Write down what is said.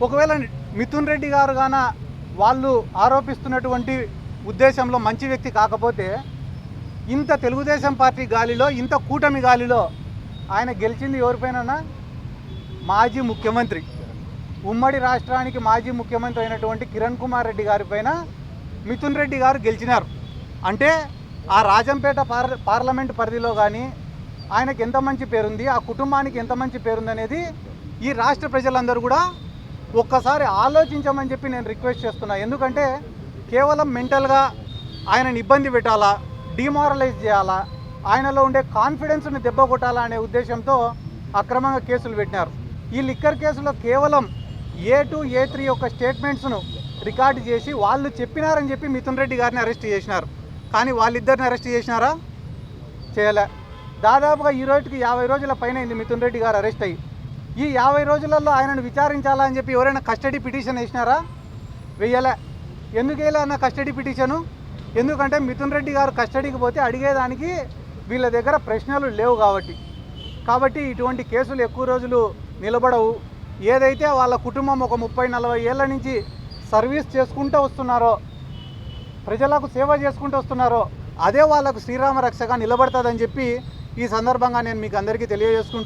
ఒకవేళ మిథున్ రెడ్డి గారు గాన వాళ్ళు ఆరోపిస్తున్నటువంటి ఉద్దేశంలో మంచి వ్యక్తి కాకపోతే ఇంత తెలుగుదేశం పార్టీ గాలిలో, ఇంత కూటమి గాలిలో ఆయన గెలిచింది ఎవరిపైన? మాజీ ముఖ్యమంత్రి, ఉమ్మడి రాష్ట్రానికి మాజీ ముఖ్యమంత్రి అయినటువంటి కిరణ్ కుమార్ రెడ్డి గారిపైన మిథున్ రెడ్డి గారు గెలిచినారు. అంటే ఆ రాజంపేట పార్లమెంట్ పరిధిలో కానీ ఆయనకి ఎంత మంచి పేరుంది, ఆ కుటుంబానికి ఎంత మంచి పేరుంది అనేది ఈ రాష్ట్ర ప్రజలందరూ కూడా ఒక్కసారి ఆలోచించమని చెప్పి నేను రిక్వెస్ట్ చేస్తున్నా. ఎందుకంటే కేవలం మెంటల్గా ఆయనని ఇబ్బంది పెట్టాలా, డిమారలైజ్ చేయాలా, ఆయనలో ఉండే కాన్ఫిడెన్స్ని దెబ్బ కొట్టాలా అనే ఉద్దేశంతో అక్రమంగా కేసులు పెట్టినారు. ఈ లిక్కర్ కేసులో కేవలం A2, A3 యొక్క స్టేట్మెంట్స్ను రికార్డు చేసి వాళ్ళు చెప్పినారని చెప్పి మిథున్ రెడ్డి గారిని అరెస్ట్ చేసినారు. కానీ వాళ్ళిద్దరిని అరెస్ట్ చేసినారా? చేయలే. దాదాపుగా ఈ రోజుకి 50 రోజుల పైన అయింది మిథున్ రెడ్డి గారు అరెస్ట్ అయ్యి. ఈ 50 రోజులలో ఆయనను విచారించాలా అని చెప్పి ఎవరైనా కస్టడీ పిటిషన్ వేసినారా? వెయ్యలే. ఎందుకు వేయలే అన్న కస్టడీ పిటిషను? ఎందుకంటే మిథున్ రెడ్డి గారు కస్టడీకి పోతే అడిగేదానికి వీళ్ళ దగ్గర ప్రశ్నలు లేవు కాబట్టి ఇటువంటి కేసులు ఎక్కువ రోజులు నిలబడవు. ఏదైతే వాళ్ళ కుటుంబం ఒక 30-40 ఏళ్ళ నుంచి సర్వీస్ చేసుకుంటూ వస్తున్నారో, ప్రజలకు సేవ చేసుకుంటూ వస్తున్నారో, అదే వాళ్ళకు శ్రీరామ రక్షగా నిలబడుతుందని చెప్పి ఈ సందర్భంగా నేను మీకు అందరికీ తెలియజేసుకుంటూ